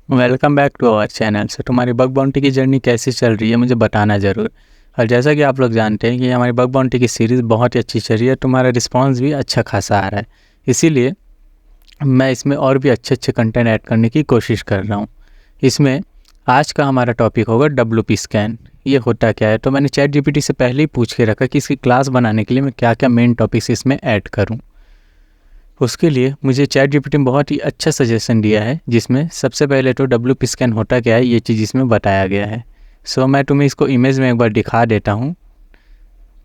Welcome back to our channel. So तुम्हारी bug bounty की journey कैसी चल रही है मुझे बताना ज़रूर। और जैसा कि आप लोग जानते हैं कि हमारी बग बाउंटी की सीरीज़ बहुत ही अच्छी चल रही है, तुम्हारा रिस्पांस भी अच्छा खासा आ रहा है। इसीलिए मैं इसमें और भी अच्छे अच्छे कंटेंट ऐड करने की कोशिश कर रहा हूँ। इसमें आज का हमारा टॉपिक होगा WP स्कैन। ये होता क्या है, तो मैंने चैट जीपीटी से पहले ही पूछ के रखा कि इसकी क्लास बनाने के लिए मैं क्या क्या मेन टॉपिक्स इसमें ऐड करूँ। उसके लिए मुझे चैट जीपीटी ने बहुत ही अच्छा सजेशन दिया है, जिसमें सबसे पहले तो WP स्कैन होता क्या है ये चीज़ इसमें बताया गया है। सो मैं तुम्हें इसको इमेज में एक बार दिखा देता हूँ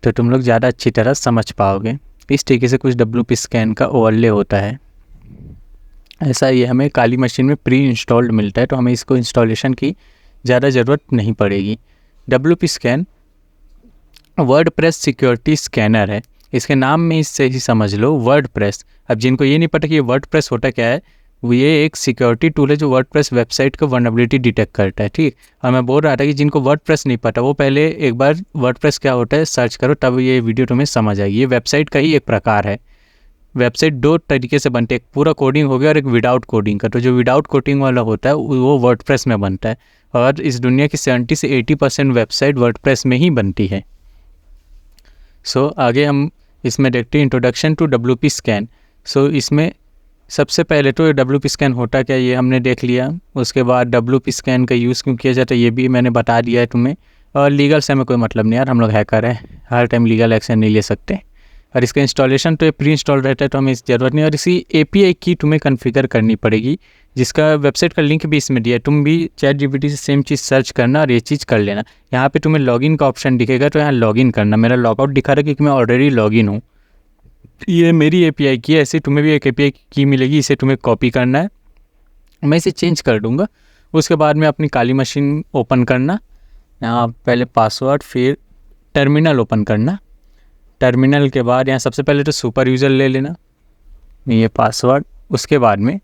तो तुम लोग ज़्यादा अच्छी तरह समझ पाओगे। इस तरीके से कुछ WP स्कैन का ओवरले होता है। ऐसा ये हमें काली मशीन में प्री इंस्टॉल्ड मिलता है, तो हमें इसको इंस्टॉलेशन की ज़्यादा ज़रूरत नहीं पड़ेगी। WP scan WordPress security scanner है। इसके नाम में इससे ही समझ लो वर्डप्रेस। अब जिनको ये नहीं पता कि ये वर्डप्रेस होता क्या है, वो ये एक सिक्योरिटी टूल है जो वर्डप्रेस वेबसाइट का वल्नरेबिलिटी डिटेक्ट करता है। ठीक, और मैं बोल रहा था कि जिनको वर्डप्रेस नहीं पता वो पहले एक बार वर्डप्रेस क्या होता है सर्च करो, तब ये वीडियो तुम्हें समझ आएगी। ये वेबसाइट का ही एक प्रकार है। वेबसाइट दो तरीके से बनते हैं, एक पूरा कोडिंग हो गया और एक विदाउट कोडिंग का। तो जो विदाउट कोडिंग वाला होता है वो वर्डप्रेस में बनता है, और इस दुनिया की 70 से 80% वेबसाइट वर्डप्रेस में ही बनती है। आगे हम इसमें देखते हैं इंट्रोडक्शन टू WP स्कैन। इसमें सबसे पहले तो WP स्कैन होता क्या ये हमने देख लिया। उसके बाद WP स्कैन का यूज़ क्यों किया जाता है ये भी मैंने बता दिया है तुम्हें। और लीगल से हमें कोई मतलब नहीं यार, हम लोग हैकर हैं, हर टाइम लीगल एक्शन नहीं ले सकते। और इसका इंस्टॉलेशन तो ये प्री इंस्टॉल रहता है, तो हमें इस ज़रूरत नहीं। और इसी API की तुम्हें कॉन्फ़िगर करनी पड़ेगी, जिसका वेबसाइट का लिंक भी इसमें दिया है। तुम भी चैट जीपीटी से सेम चीज़ सर्च करना और ये चीज़ कर लेना। यहाँ पे तुम्हें लॉगिन का ऑप्शन दिखेगा, तो यहाँ लॉगिन करना। मेरा लॉगआउट दिखा रहा है क्योंकि मैं ऑलरेडी लॉगिन हूँ। ये मेरी API की है, ऐसे तुम्हें भी एक API की मिलेगी, इसे तुम्हें कॉपी करना है। मैं इसे चेंज कर दूँगा। उसके बाद में अपनी काली मशीन ओपन करना। यहाँ पहले पासवर्ड, फिर टर्मिनल ओपन करना। टर्मिनल के बाद यहाँ सबसे पहले तो सुपर यूज़र ले लेना, ये पासवर्ड। उसके बाद में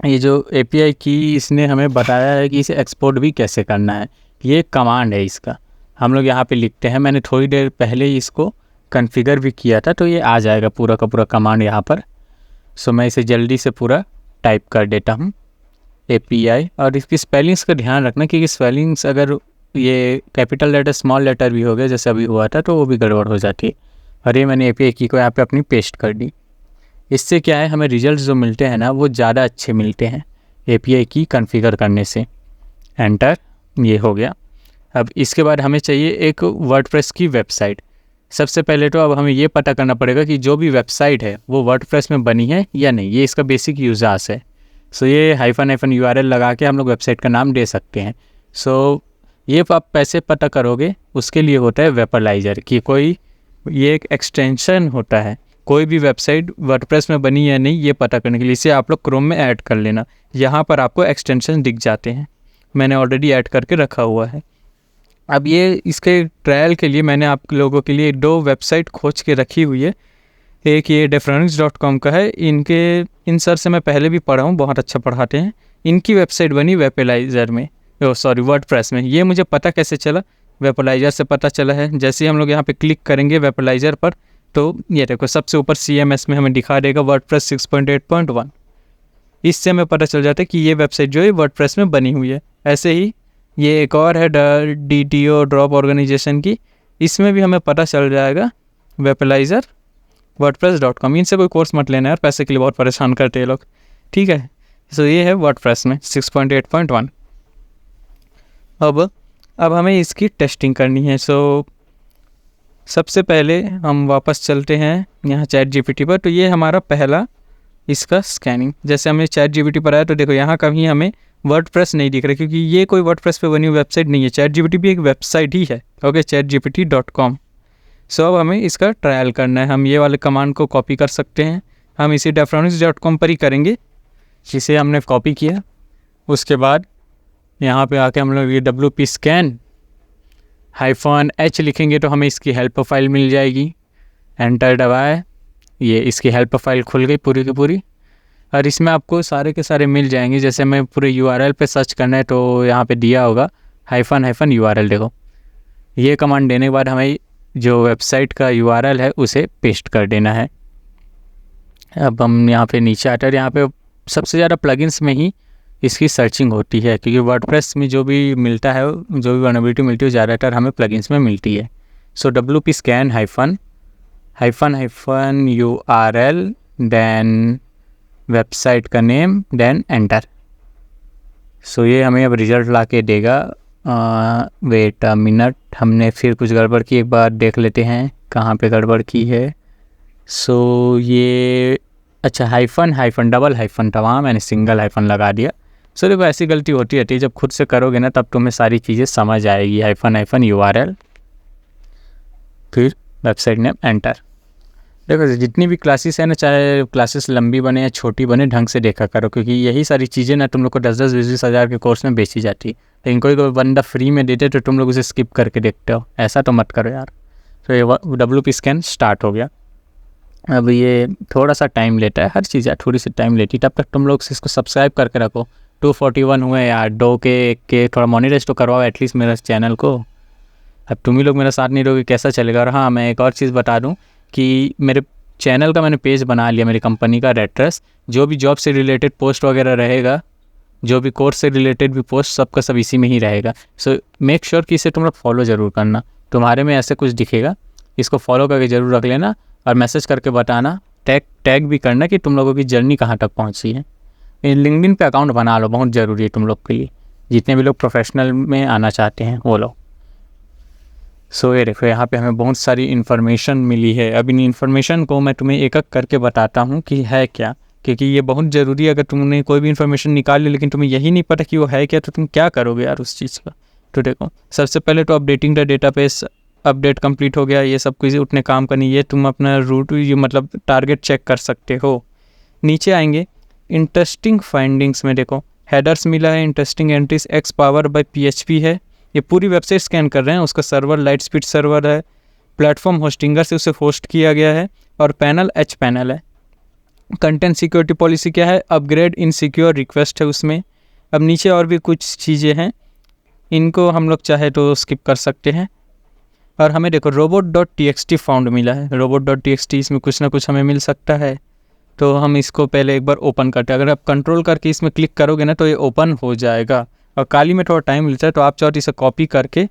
ये जो API की इसने हमें बताया है कि इसे एक्सपोर्ट भी कैसे करना है, ये कमांड है इसका। हम लोग यहाँ पे लिखते हैं, मैंने थोड़ी देर पहले ही इसको कॉन्फ़िगर भी किया था, तो ये आ जाएगा पूरा का पूरा कमांड यहाँ पर। मैं इसे जल्दी से पूरा टाइप कर देता हूँ API। और इसकी स्पेलिंग्स का ध्यान रखना, क्योंकि स्पेलिंग्स अगर ये कैपिटल लेटर स्मॉल लेटर भी हो गया जैसे अभी हुआ था तो वो भी गड़बड़ हो जाती है। और ये मैंने API की को यहाँ पे अपनी पेस्ट कर दी। इससे क्या है, हमें रिजल्ट जो मिलते हैं ना वो ज़्यादा अच्छे मिलते हैं API की कॉन्फ़िगर करने से। एंटर, ये हो गया। अब इसके बाद हमें चाहिए एक वर्डप्रेस की वेबसाइट। सबसे पहले तो अब हमें ये पता करना पड़ेगा कि जो भी वेबसाइट है वो वर्डप्रेस में बनी है या नहीं। ये इसका बेसिक यूज़र्स है। ये हाइफन URL लगा के हम लोग वेबसाइट का नाम दे सकते हैं। ये आप पैसे पता करोगे, उसके लिए होता है वेपलाइजर की कोई, ये एक एक्सटेंशन होता है। कोई भी वेबसाइट वर्डप्रेस में बनी या नहीं ये पता करने के लिए इसे आप लोग क्रोम में ऐड कर लेना। यहाँ पर आपको एक्सटेंशन दिख जाते हैं, मैंने ऑलरेडी ऐड करके रखा हुआ है। अब ये इसके ट्रायल के लिए मैंने आप लोगों के लिए 2 वेबसाइट खोज के रखी हुई है। एक ये deference.com का है, इन सर से मैं पहले भी पढ़ा हूँ, बहुत अच्छा पढ़ाते हैं। इनकी वेबसाइट बनी वेपलाइजर में, वर्डप्रेस में। ये मुझे पता कैसे चला, वेपलाइजर से पता चला है। जैसे ही हम लोग यहाँ पे क्लिक करेंगे वेपलाइजर पर, तो ये देखो सबसे ऊपर CMS में हमें दिखा देगा वर्डप्रेस 6.8.1। इससे हमें पता चल जाता है कि ये वेबसाइट जो है वर्डप्रेस में बनी हुई है। ऐसे ही ये एक और है DTO ड्रॉप ऑर्गेनाइजेशन की, इसमें भी हमें पता चल जाएगा वेपलाइजर wordpress.com। इनसे कोई कोर्स मत लेना यार, पैसे के लिए बहुत परेशान करते हैं लोग, ठीक है। ये है वर्डप्रेस में 6.8.1। अब हमें इसकी टेस्टिंग करनी है। सबसे पहले हम वापस चलते हैं यहाँ चैट जीपीटी पर। तो ये हमारा पहला इसका स्कैनिंग। जैसे हमने चैट जीपीटी पर आया तो देखो यहाँ कहीं हमें वर्डप्रेस नहीं दिख रहा, क्योंकि ये कोई वर्डप्रेस पे बनी हुई वेबसाइट नहीं है। चैट जीपीटी भी एक वेबसाइट ही है, ओके, chatgpt.com। अब हमें इसका ट्रायल करना है। हम ये वाले कमांड को कॉपी कर सकते हैं, हम इसी deference.com पर ही करेंगे, जिसे हमने कॉपी किया। उसके बाद यहाँ पे आके हम लोग ये WP स्कैन -h लिखेंगे तो हमें इसकी हेल्प फाइल मिल जाएगी। एंटर दबाए, ये इसकी हेल्प फाइल खुल गई पूरी की पूरी। और इसमें आपको सारे के सारे मिल जाएंगे। जैसे हमें पूरे URL पे सर्च करना है तो यहाँ पे दिया होगा -URL। देखो ये कमांड देने के बाद हमें जो वेबसाइट का URL है उसे पेस्ट कर देना है। अब हम यहाँ पे नीचे आते हैं, यहाँ पे सबसे ज़्यादा प्लगइन्स में ही इसकी सर्चिंग होती है, क्योंकि वर्डप्रेस में जो भी मिलता है, जो भी वल्नरेबिलिटी मिलती है ज़्यादातर हमें प्लगइन्स में मिलती है। So WP scan hyphen URL then website का नेम देन एंटर। सो ये हमें अब रिज़ल्ट ला के देगा। वेट अ मिनट, हमने फिर कुछ गड़बड़ की, एक बार देख लेते हैं कहाँ पे गड़बड़ की है। सो ये अच्छा हाइफन डबल हाइफन था, वहाँ मैंने सिंगल हाइफन लगा दिया। सो देखो ऐसी गलती होती रहती है, जब खुद से करोगे ना तब तुम्हें सारी चीज़ें समझ आएगी। हाइफन URL फिर वेबसाइट नेम एंटर। देखो जितनी भी क्लासेस है ना, चाहे क्लासेस लंबी बने या छोटी बने, ढंग से देखा करो, क्योंकि यही सारी चीज़ें ना तुम लोग को 10-10, 20-20 हज़ार के कोर्स में बेची जाती है। लेकिन कोई बंदा फ्री में देते तो तुम लोग उसे स्किप करके देखते हो, ऐसा तो मत करो यार। तो ये WP स्कैन स्टार्ट हो गया। अब ये थोड़ा सा टाइम लेता है, हर चीज़ यार थोड़ी सी टाइम लेती है। तब तक तुम लोग इसको सब्सक्राइब करके रखो। 241 हुए यार, 2 के थोड़ा मोनिटाइज तो करवाओ एटलीस्ट मेरे चैनल को। अब तुम ही लोग मेरा साथ नहीं दोगे कैसा चलेगा। और हाँ, मैं एक और चीज़ बता दूं कि मेरे चैनल का मैंने पेज बना लिया, मेरी कंपनी का रेट्रेस। जो भी जॉब से रिलेटेड पोस्ट वगैरह रहेगा, जो भी कोर्स से रिलेटेड भी पोस्ट, सबका सब इसी में ही रहेगा। सो मेक श्योर कि इसे तुम लोग फॉलो ज़रूर करना। तुम्हारे में ऐसे कुछ दिखेगा, इसको फॉलो करके ज़रूर रख लेना और मैसेज करके बताना, टैग भी करना कि तुम लोगों की जर्नी कहाँ तक पहुँची है। लिंक्डइन पे अकाउंट बना लो, बहुत ज़रूरी है तुम लोग के लिए, जितने भी लोग प्रोफेशनल में आना चाहते हैं वो लोग। सो ये देखो यहाँ पे हमें बहुत सारी इन्फॉर्मेशन मिली है। अब इन इन्फॉर्मेशन को मैं तुम्हें एक एक करके बताता हूँ कि है क्या, क्योंकि ये बहुत ज़रूरी है। अगर तुमने कोई भी इन्फॉर्मेशन निकाल ली लेकिन तुम्हें यही नहीं पता कि वो है क्या, तो तुम क्या करोगे यार उस चीज़ का। तो देखो सबसे पहले तो updating the database, update complete हो गया, ये सब कुछ उतने काम करनी, ये तुम अपना रूट ये मतलब टारगेट चेक कर सकते हो। नीचे आएंगे इंटरेस्टिंग फाइंडिंग्स में, देखो हेडर्स मिला है, interesting entries x power bye PHP है। ये पूरी वेबसाइट स्कैन कर रहे हैं, उसका सर्वर लाइट स्पीड सर्वर है, प्लेटफॉर्म होस्टिंगर से उसे होस्ट किया गया है, और पैनल H पैनल है। कंटेंट सिक्योरिटी पॉलिसी क्या है, अपग्रेड इन सिक्योर रिक्वेस्ट है उसमें। अब नीचे और भी कुछ चीज़ें हैं, इनको हम लोग चाहे तो स्किप कर सकते हैं। और हमें देखो robot.txt फाउंड मिला है। robot.txt इसमें कुछ ना कुछ हमें मिल सकता है, तो हम इसको पहले एक बार ओपन करते हैं। अगर आप कंट्रोल करके इसमें क्लिक करोगे ना तो ये ओपन हो जाएगा, और काली में थोड़ा टाइम लेता है, तो आप चाहो तो इसे कॉपी करके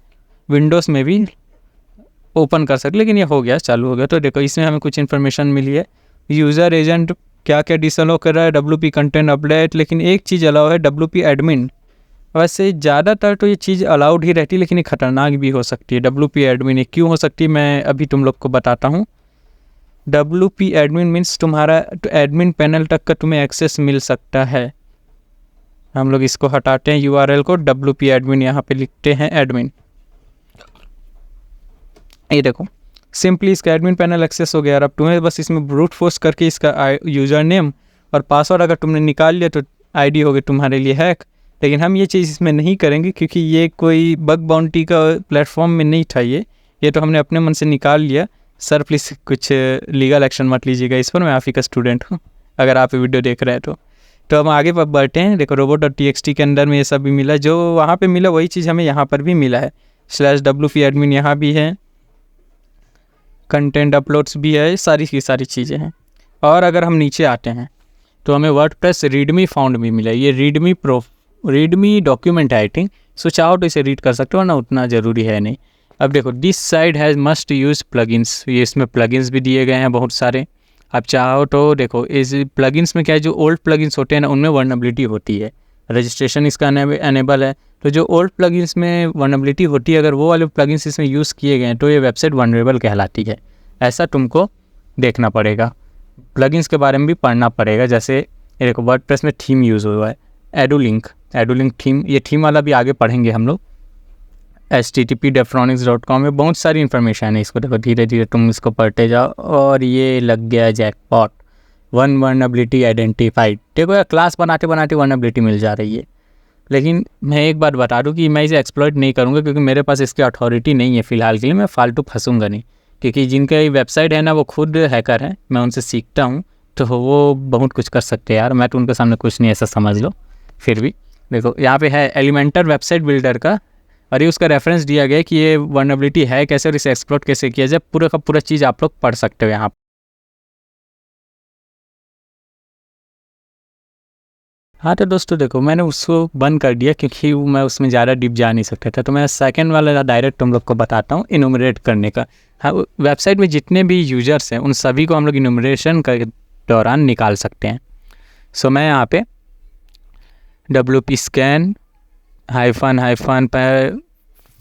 विंडोज़ में भी ओपन कर सकते, लेकिन ये हो गया, चालू हो गया। तो देखो इसमें हमें कुछ इन्फॉर्मेशन मिली है। यूज़र एजेंट क्या क्या डिसअलाउ कर रहा है, WP कंटेंट अपडेट, लेकिन एक चीज़ अलाउ है, WP एडमिन। वैसे ज़्यादातर तो ये चीज़ अलाउड ही रहती है, लेकिन ये खतरनाक भी हो सकती है। WP एडमिन क्यों हो सकती है, मैं अभी तुम लोग को बताता हूँ। WP एडमिन मीन्स तुम्हारा एडमिन पैनल तक का तुम्हें एक्सेस मिल सकता है। हम लोग इसको हटाते हैं URL को, WP एडमिन यहाँ पे लिखते हैं एडमिन। ये देखो सिंपली इसका एडमिन पैनल एक्सेस हो गया। अब तुम्हें बस इसमें ब्रूट फोर्स करके इसका यूज़र नेम और पासवर्ड अगर तुमने निकाल लिया तो ID हो गई तुम्हारे लिए हैक। लेकिन हम ये चीज़ इसमें नहीं करेंगे, क्योंकि ये कोई बग बाउंटी का प्लेटफॉर्म में नहीं था। ये तो हमने अपने मन से निकाल लिया। सर प्लीज़ कुछ लीगल एक्शन मत लीजिएगा इस पर, मैं आप ही का स्टूडेंट हूँ अगर आप वीडियो देख रहे हैं तो हम आगे बढ़ते हैं। देखो robot.txt के अंदर में ये सब भी मिला, जो वहाँ पे मिला वही चीज़ हमें यहाँ पर भी मिला है। /WP एडमिन यहाँ भी है, कंटेंट अपलोड्स भी है, सारी की सारी चीज़ें हैं। और अगर हम नीचे आते हैं तो हमें वर्डप्रेस रीडमी फाउंड भी मिला है। ये रीडमी डॉक्यूमेंट है आई थिंक। सो चाहो तो इसे रीड कर सकते हो ना, उतना ज़रूरी है नहीं। अब देखो this side has must use plugins, ये इसमें प्लगइन्स भी दिए गए हैं बहुत सारे। आप चाहो तो देखो इस प्लगइन्स में क्या है, जो ओल्ड प्लगइन्स होते हैं ना उनमें वर्नेबिलिटी होती है, रजिस्ट्रेशन इसका एनेबल है। तो जो ओल्ड प्लगइन्स में वर्नेबिलिटी होती है, अगर वो वाले प्लगइन्स इसमें यूज़ किए गए हैं तो ये वेबसाइट वनरेबल कहलाती है। ऐसा तुमको देखना पड़ेगा, प्लगइन्स के बारे में भी पढ़ना पड़ेगा। जैसे ये देखो वर्डप्रेस में थीम यूज़ हुआ है, एडुलिंक थीम, ये थीम वाला भी आगे पढ़ेंगे हम लोग। http://defronics.com में बहुत सारी इन्फॉर्मेशन है, इसको देखो धीरे धीरे तुम इसको पढ़ते जाओ। और ये लग गया जैकपॉट, वन वर्नेबिलिटी आइडेंटिफाइड। देखो यार क्लास बनाते बनाते वर्नेबिलिटी मिल जा रही है। लेकिन मैं एक बात बता दूं कि मैं इसे एक्सप्लॉइट नहीं करूंगा, क्योंकि मेरे पास इसकी अथॉरिटी नहीं है फ़िलहाल के लिए। मैं फालतू फंसूंगा नहीं, क्योंकि जिनका वेबसाइट है ना वो खुद हैकर हैं, मैं उनसे सीखता हूँ, तो वो बहुत कुछ कर सकते हैं यार। मैं तो उनके सामने कुछ नहीं, ऐसा समझ लो। फिर भी देखो यहाँ पे है एलिमेंटर वेबसाइट बिल्डर का, और ये उसका रेफरेंस दिया गया कि ये वर्नेबिलिटी है कैसे और इसे एक्सप्लॉइट कैसे किया जाए। पूरा का पूरा चीज़ आप लोग पढ़ सकते हो यहाँ। हाँ तो दोस्तों देखो, मैंने उसको बंद कर दिया क्योंकि मैं उसमें ज़्यादा डीप जा नहीं सकता था। तो मैं सेकंड वाला डायरेक्ट तुम लोग को बताता हूँ इनुमरेट करने का। हाँ, वेबसाइट में जितने भी यूजर्स हैं उन सभी को हम लोग इनुमरेशन के दौरान निकाल सकते हैं। सो मैं यहाँ पे WP स्कैन हाइफन पर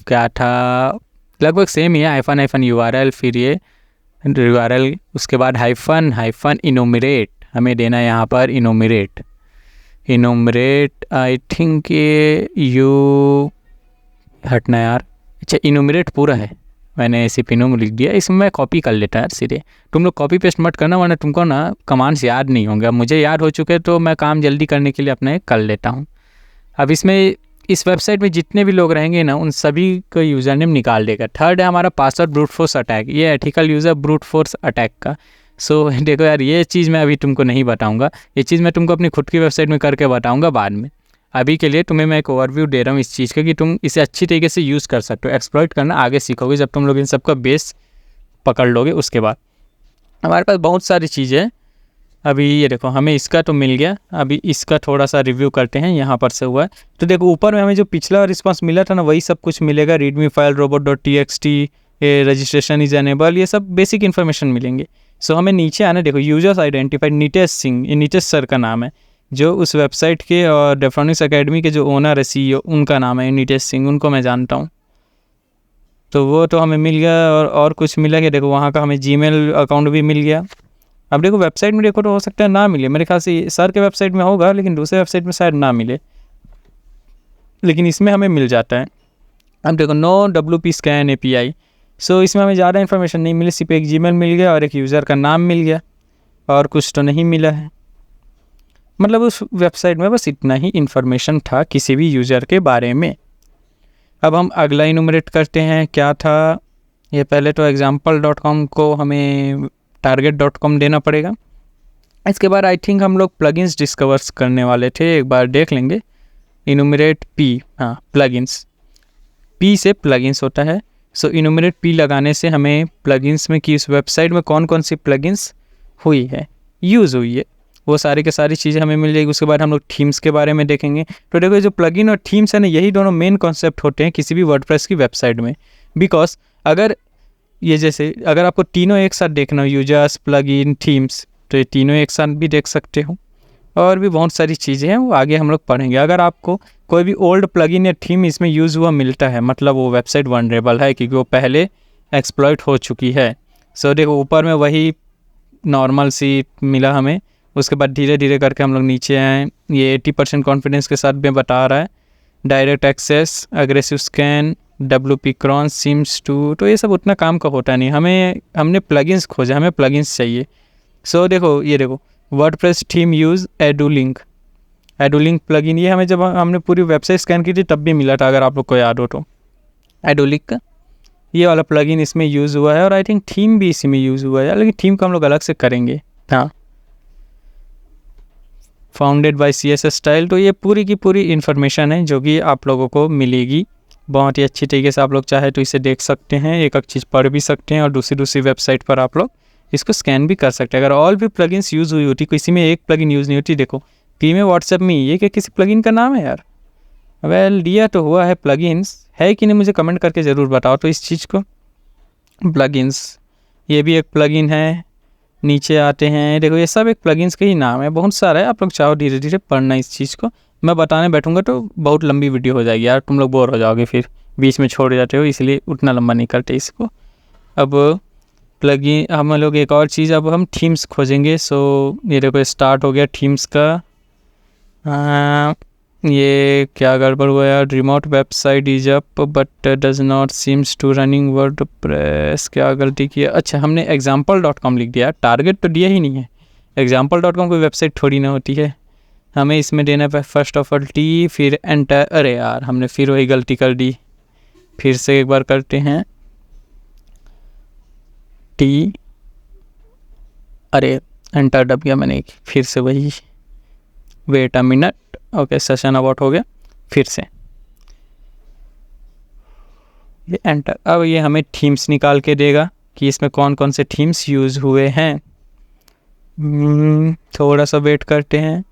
क्या था, लगभग सेम ही है, हाइफन URL, फिर ये URL, उसके बाद हाइफन इनुमरेट हमें देना है यहाँ पर। इनुमरेट आई थिंक ये हटना यार, अच्छा इनुमरेट पूरा है, मैंने सिर्फ इनुम लिख दिया। इसमें मैं कॉपी कर लेता यार सीधे। तुम लोग कॉपी पेस्ट मत करना वरना तुमको ना कमांड्स याद नहीं होंगे। अब मुझे याद हो चुके तो मैं काम जल्दी करने के लिए अपने कर लेता हूँ। अब इसमें इस वेबसाइट में जितने भी लोग रहेंगे ना उन सभी को यूज़र नेम निकाल देगा। थर्ड है हमारा पासवर्ड ब्रूट फोर्स अटैक, ये ethical user brute force attack का। सो देखो यार, ये चीज़ मैं अभी तुमको नहीं बताऊंगा, ये चीज़ मैं तुमको अपनी खुद की वेबसाइट में करके बताऊंगा बाद में। अभी के लिए तुम्हें मैं एक ओवरव्यू दे रहा हूँ इस चीज़ का कि तुम इसे अच्छी तरीके से यूज़ कर सकते हो। एक्सप्लॉइट करना आगे सीखोगे जब तुम लोग इन सबका बेस पकड़ लोगे। उसके बाद हमारे पास बहुत सारी चीज़ें हैं। अभी ये देखो, हमें इसका तो मिल गया, अभी इसका थोड़ा सा रिव्यू करते हैं। यहाँ पर से हुआ है तो देखो ऊपर में हमें जो पिछला रिस्पांस मिला था ना वही सब कुछ मिलेगा। Readme file robot.txt, registration is enable, ये सब बेसिक इन्फॉर्मेशन मिलेंगे। सो हमें नीचे आना, देखो यूजर्स आइडेंटिफाइड नीतेश सिंह, ये नीतेश सर का नाम है जो उस वेबसाइट के और डेफ्रॉनिक्स एकेडमी के जो ओनर है CEO, उनका नाम है नीतेश सिंह, उनको मैं जानता हूँ। तो वो तो हमें मिल गया और कुछ मिला कि देखो वहाँ का हमें जीमेल अकाउंट भी मिल गया। अब देखो वेबसाइट में देखो तो हो सकता है ना मिले, मेरे ख्याल से सर के वेबसाइट में होगा लेकिन दूसरे वेबसाइट में शायद ना मिले, लेकिन इसमें हमें मिल जाता है। अब देखो नो WP स्कैन API, सो इसमें हमें ज़्यादा इन्फॉर्मेशन नहीं मिली, सिर्फ एक जीमेल मिल गया और एक यूज़र का नाम मिल गया और कुछ तो नहीं मिला है। मतलब उस वेबसाइट में बस इतना ही इन्फॉर्मेशन था किसी भी यूज़र के बारे में। अब हम अगला इनुमरेट करते हैं, क्या था ये, पहले तो example.com को हमें target.com देना पड़ेगा। इसके बाद आई थिंक हम लोग प्लगइन्स डिस्कवर्स करने वाले थे, एक बार देख लेंगे। इनुमरेट P, हाँ प्लगइन्स, P से प्लगइन्स होता है। सो इनुमरेट P लगाने से हमें प्लगइन्स में कि इस वेबसाइट में कौन कौन सी प्लगइन्स हुई है, यूज़ हुई है, वो सारी की सारी चीज़ें हमें मिल जाएगी। उसके बाद हम लोग थीम्स के बारे में देखेंगे। तो देखो जो प्लगइन और थीम्स है ना, यही दोनों मेन कॉन्सेप्ट होते हैं किसी भी वर्डप्रेस की वेबसाइट में। बिकॉज अगर ये जैसे अगर आपको तीनों एक साथ देखना हो, यूजर्स, प्लगइन, थीम्स, तो ये तीनों एक साथ भी देख सकते हो। और भी बहुत सारी चीज़ें हैं वो आगे हम लोग पढ़ेंगे। अगर आपको कोई भी ओल्ड प्लगइन या थीम इसमें यूज़ हुआ मिलता है, मतलब वो वेबसाइट वनरेबल है क्योंकि वो पहले एक्सप्लॉइट हो चुकी है। सो देखो ऊपर में वही नॉर्मल सी मिला हमें, उसके बाद धीरे धीरे करके हम लोग नीचे आए। ये 80% कॉन्फिडेंस के साथ में बता रहा है। Direct access, aggressive scan, WP cron, sims 2, तो ये सब उतना काम का होता नहीं। हमने प्लगइन्स खोजा, हमें प्लगइन्स चाहिए। सो देखो ये देखो वर्डप्रेस थीम यूज़ एडुलिंक प्लगइन, ये हमें जब हमने पूरी वेबसाइट स्कैन की थी तब भी मिला था, अगर आप लोग को याद हो तो। एडुलिंक का ये वाला प्लगइन इसमें यूज़ हुआ है और आई थिंक थीम भी इसी में यूज़ हुआ है, लेकिन थीम को हम लोग अलग से करेंगे। हाँ, फाउंडेड बाय CSS स्टाइल, तो ये पूरी की पूरी इन्फॉर्मेशन है जो कि आप लोगों को मिलेगी बहुत ही अच्छी तरीके से। आप लोग चाहे तो इसे देख सकते हैं, एक एक चीज़ पढ़ भी सकते हैं और दूसरी वेबसाइट पर आप लोग इसको स्कैन भी कर सकते हैं। अगर ऑल भी प्लगइन्स यूज़ हुई होती, किसी में एक प्लगइन यूज़ नहीं होती, देखो P में व्हाट्सएप में, ये क्या किसी प्लगइन का नाम है यार? वेल दिया तो हुआ है, प्लगइन्स है कि नहीं मुझे कमेंट करके ज़रूर बताओ तो इस चीज़ को। प्लगइन्स, ये भी एक प्लगइन है। नीचे आते हैं, देखो ये सब एक प्लगइन्स का ही नाम है, बहुत सारा है। आप लोग चाहो धीरे धीरे पढ़ना इस चीज़ को, मैं बताने बैठूंगा तो बहुत लंबी वीडियो हो जाएगी यार, तुम लोग बोर हो जाओगे फिर बीच में छोड़ जाते हो, इसलिए उतना लंबा नहीं करते इसको। अब प्लगइन हम लोग एक और चीज़, अब हम थीम्स खोजेंगे। सो ये देखो स्टार्ट हो गया थीम्स का। ये क्या गड़बड़ हुआ यार, remote website is up but does not seems to running WordPress, क्या गलती किया? अच्छा हमने example.com लिख दिया, टारगेट तो दिया ही नहीं है। example.com कोई वेबसाइट थोड़ी ना होती है। हमें इसमें देना है फर्स्ट ऑफ ऑल T, फिर एंटर। अरे यार हमने फिर वही गलती कर दी, फिर से एक बार करते हैं T, अरे एंटर दब गया मैंने, फिर से वही, wait a minute, okay session about हो गया, फिर से ये एंटर। अब ये हमें थीम्स निकाल के देगा कि इसमें कौन कौन से थीम्स यूज़ हुए हैं। थोड़ा सा वेट करते हैं।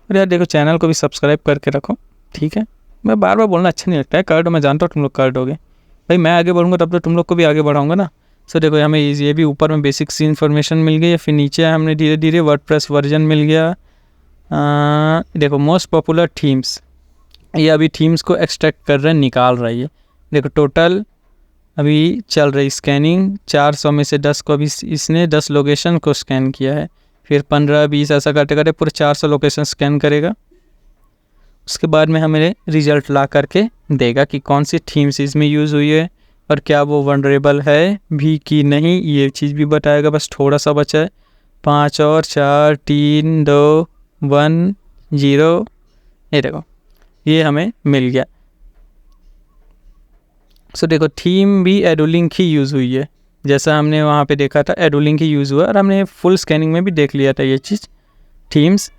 अरे यार देखो, चैनल को भी सब्सक्राइब करके रखो, ठीक है। मैं बार बार बोलना अच्छा नहीं लगता है, कर्ड मैं जानता हूँ तुम लोग कर्ड हो गए भाई, मैं आगे बढ़ूंगा तब तो तुम लोग को भी आगे बढ़ाऊंगा ना। सो देखो हमें ये भी ऊपर में बेसिक सी इन्फॉर्मेशन मिल गई है, फिर नीचे हमने धीरे धीरे वर्डप्रेस वर्जन मिल गया। देखो मोस्ट पॉपुलर थीम्स, ये अभी थीम्स को एक्सट्रैक्ट कर रहे हैं, निकाल रही है। देखो टोटल अभी चल रही स्कैनिंग 400 में से 10 को अभी इसने 10 लोकेशन को स्कैन किया है, फिर 15-20 ऐसा करते करते पूरे 400 लोकेशन स्कैन करेगा। उसके बाद में हमें रिजल्ट ला करके देगा कि कौन सी थीम्स इसमें यूज़ हुई है और क्या वो वनरेबल है भी कि नहीं, ये चीज़ भी बताएगा। बस थोड़ा सा बचा है, 5 और 4 3 2 1 0, ये देखो ये हमें मिल गया। सो देखो थीम भी एडोलिंक ही यूज़ हुई है, जैसा हमने वहाँ पे देखा था एडोलिंक ही यूज़ हुआ, और हमने फुल स्कैनिंग में भी देख लिया था ये चीज़, थीम्स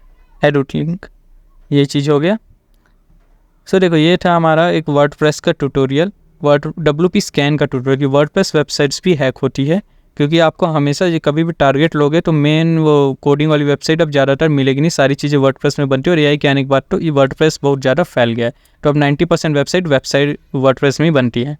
एडोलिंक, ये चीज़ हो गया। सो देखो ये था हमारा एक वर्डप्रेस का ट्यूटोरियल, WP स्कैन का ट्यूटोरियल कि वर्डप्रेस वेबसाइट्स भी हैक होती है, क्योंकि आपको हमेशा ये कभी भी टारगेट लोगे तो मेन वो कोडिंग वाली वेबसाइट अब ज़्यादातर मिलेगी नहीं, सारी चीज़ें वर्डप्रेस में बनती है। और AI के आने के बाद तो ये वर्डप्रेस बहुत ज़्यादा फैल गया है, तो अब 90% वेबसाइट वर्डप्रेस में ही बनती है।